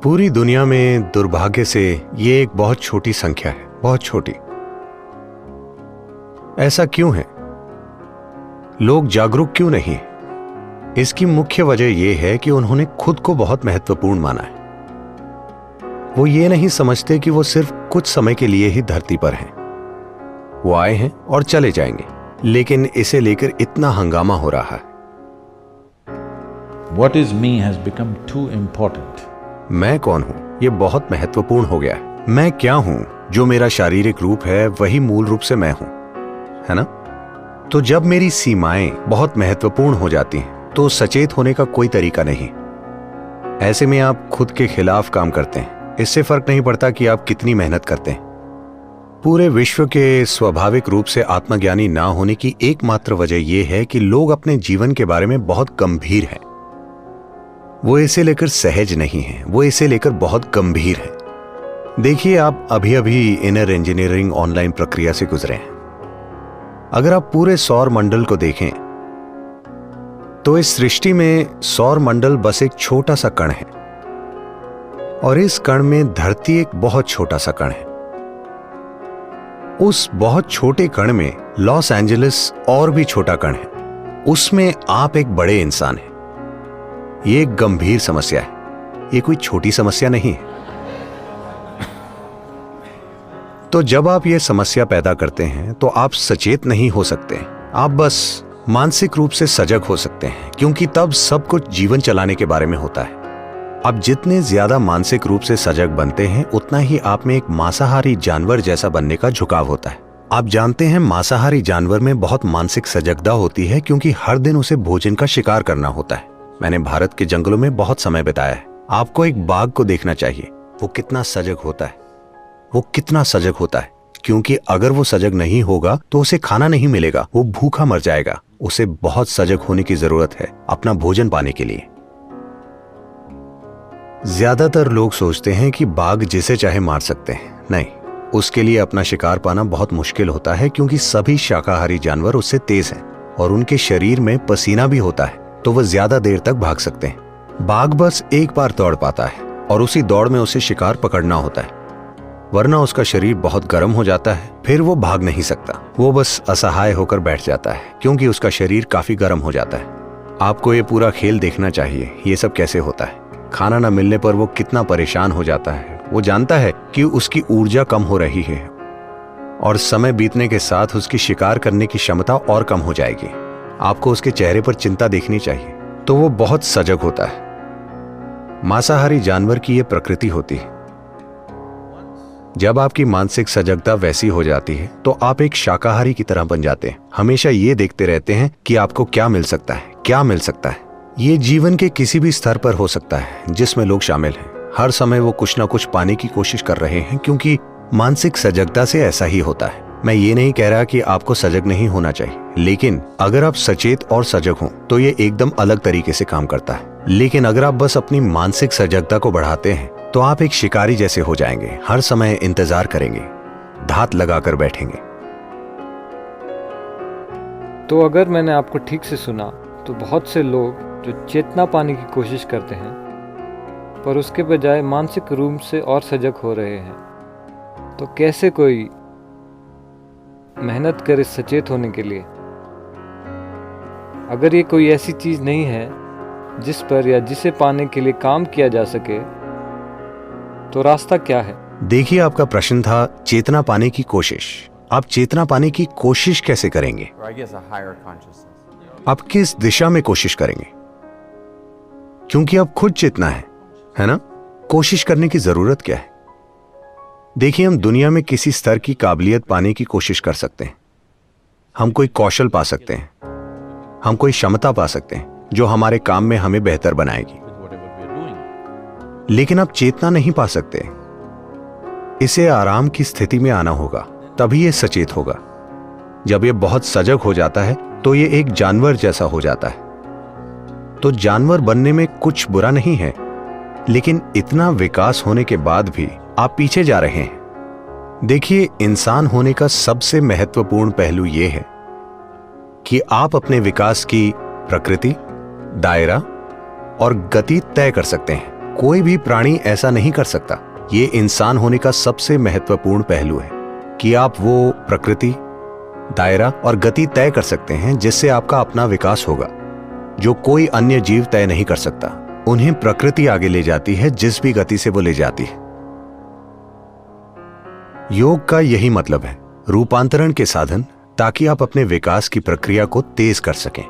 पूरी दुनिया में दुर्भाग्य से ये एक बहुत छोटी संख्या है, बहुत छोटी। ऐसा क्यों है? लोग जागरूक क्यों नहीं? इसकी मुख्य वजह यह है कि उन्होंने खुद को बहुत महत्वपूर्ण माना है। वो ये नहीं समझते कि वो सिर्फ कुछ समय के लिए ही धरती पर हैं। वो आए हैं और चले जाएंगे, लेकिन इसे लेकर इतना हंगामा हो रहा है। What is me has become too important. मैं कौन हूं ये बहुत महत्वपूर्ण हो गया है। मैं क्या हूं? जो मेरा शारीरिक रूप है वही मूल रूप से मैं हूं, है ना? तो जब मेरी सीमाएं बहुत महत्वपूर्ण हो जाती हैं तो सचेत होने का कोई तरीका नहीं। ऐसे में आप खुद के खिलाफ काम करते हैं। इससे फर्क नहीं पड़ता कि आप कितनी मेहनत करते हैं। पूरे विश्व के स्वाभाविक रूप से आत्मज्ञानी ना होने की एकमात्र वजह यह है कि लोग अपने जीवन के बारे में बहुत गंभीर हैं। वो इसे लेकर सहज नहीं हैं, वो इसे लेकर बहुत गंभीर हैं। देखिए, आप अभी अभी इनर इंजीनियरिंग ऑनलाइन प्रक्रिया से गुजरे हैं। अगर आप पूरे सौर मंडल को देखें तो इस सृष्टि में सौर मंडल बस एक छोटा सा कण है और इस कण में धरती एक बहुत छोटा सा कण है। उस बहुत छोटे कण में लॉस एंजलिस और भी छोटा कण है, उसमें आप एक बड़े इंसान हैं। ये एक गंभीर समस्या है, ये कोई छोटी समस्या नहीं है। तो जब आप ये समस्या पैदा करते हैं तो आप सचेत नहीं हो सकते, आप बस मानसिक रूप से सजग हो सकते हैं, क्योंकि तब सब कुछ जीवन चलाने के बारे में होता है। आप जितने ज्यादा मानसिक रूप से सजग बनते हैं उतना ही आप में एक मांसाहारी जानवर जैसा बनने का झुकाव होता है। आप जानते हैं, मांसाहारी जानवर में बहुत मानसिक सजगता होती है क्योंकि हर दिन उसे भोजन का शिकार करना होता है। मैंने भारत के जंगलों में बहुत समय बिताया है। आपको एक बाघ को देखना चाहिए, वो कितना सजग होता है, वो कितना सजग होता है, क्योंकि अगर वो सजग नहीं होगा तो उसे खाना नहीं मिलेगा, वो भूखा मर जाएगा। उसे बहुत सजग होने की जरूरत है अपना भोजन पाने के लिए। ज्यादातर लोग सोचते हैं कि बाघ जिसे चाहे मार सकते हैं। नहीं, उसके लिए अपना शिकार पाना बहुत मुश्किल होता है, क्योंकि सभी शाकाहारी जानवर उससे तेज हैं और उनके शरीर में पसीना भी होता है, तो वह ज्यादा देर तक भाग सकते हैं। बाघ बस एक बार दौड़ पाता है और उसी दौड़ में उसे शिकार पकड़ना होता है, वरना उसका शरीर बहुत गर्म हो जाता है, फिर वो भाग नहीं सकता। वो बस असहाय होकर बैठ जाता है क्योंकि उसका शरीर काफी गर्म हो जाता है। आपको ये पूरा खेल देखना चाहिए, ये सब कैसे होता है। खाना न मिलने पर वो कितना परेशान हो जाता है। वो जानता है कि उसकी ऊर्जा कम हो रही है और समय बीतने के साथ उसकी शिकार करने की क्षमता और कम हो जाएगी। आपको उसके चेहरे पर चिंता देखनी चाहिए, तो वो बहुत सजग होता है। मांसाहारी जानवर की ये प्रकृति होती है। जब आपकी मानसिक सजगता वैसी हो जाती है तो आप एक शाकाहारी की तरह बन जाते हैं। हमेशा ये देखते रहते हैं कि आपको क्या मिल सकता है, क्या मिल सकता है। ये जीवन के किसी भी स्तर पर हो सकता है जिसमें लोग शामिल हैं। हर समय वो कुछ ना कुछ पाने की कोशिश कर रहे हैं, क्योंकि मानसिक सजगता से ऐसा ही होता है। मैं ये नहीं कह रहा कि आपको सजग नहीं होना चाहिए, लेकिन अगर आप सचेत और सजग हों तो ये एकदम अलग तरीके से काम करता है। लेकिन अगर आप बस अपनी मानसिक सजगता को बढ़ाते हैं तो आप एक शिकारी जैसे हो जाएंगे। हर समय इंतजार करेंगे, धात लगाकर बैठेंगे। तो अगर मैंने आपको ठीक से सुना तो बहुत से लोग जो चेतना पाने की कोशिश करते हैं पर उसके बजाय मानसिक रूप से और सजग हो रहे हैं। तो कैसे कोई मेहनत करे सचेत होने के लिए? अगर ये कोई ऐसी चीज नहीं है जिस पर या जिसे पाने के लिए काम किया जा सके, तो रास्ता क्या है? देखिए, आपका प्रश्न था चेतना पाने की कोशिश। आप चेतना पाने की कोशिश कैसे करेंगे? आप किस दिशा में कोशिश करेंगे? क्योंकि आप खुद चेतना है ना? कोशिश करने की जरूरत क्या है? देखिए, हम दुनिया में किसी स्तर की काबिलियत पाने की कोशिश कर सकते हैं। हम कोई कौशल पा सकते हैं, हम कोई क्षमता पा सकते हैं जो हमारे काम में हमें बेहतर बनाएगी, लेकिन आप चेतना नहीं पा सकते। इसे आराम की स्थिति में आना होगा, तभी ये सचेत होगा। जब ये बहुत सजग हो जाता है तो ये एक जानवर जैसा हो जाता है। तो जानवर बनने में कुछ बुरा नहीं है, लेकिन इतना विकास होने के बाद भी आप पीछे जा रहे हैं। देखिए, इंसान होने का सबसे महत्वपूर्ण पहलू यह है कि आप अपने विकास की प्रकृति, दायरा और गति तय कर सकते हैं। कोई भी प्राणी ऐसा नहीं कर सकता। ये इंसान होने का सबसे महत्वपूर्ण पहलू है कि आप वो प्रकृति, दायरा और गति तय कर सकते हैं जिससे आपका अपना विकास होगा, जो कोई अन्य जीव तय नहीं कर सकता। उन्हें प्रकृति आगे ले जाती है जिस भी गति से वो ले जाती है। योग का यही मतलब है, रूपांतरण के साधन, ताकि आप अपने विकास की प्रक्रिया को तेज कर सकें।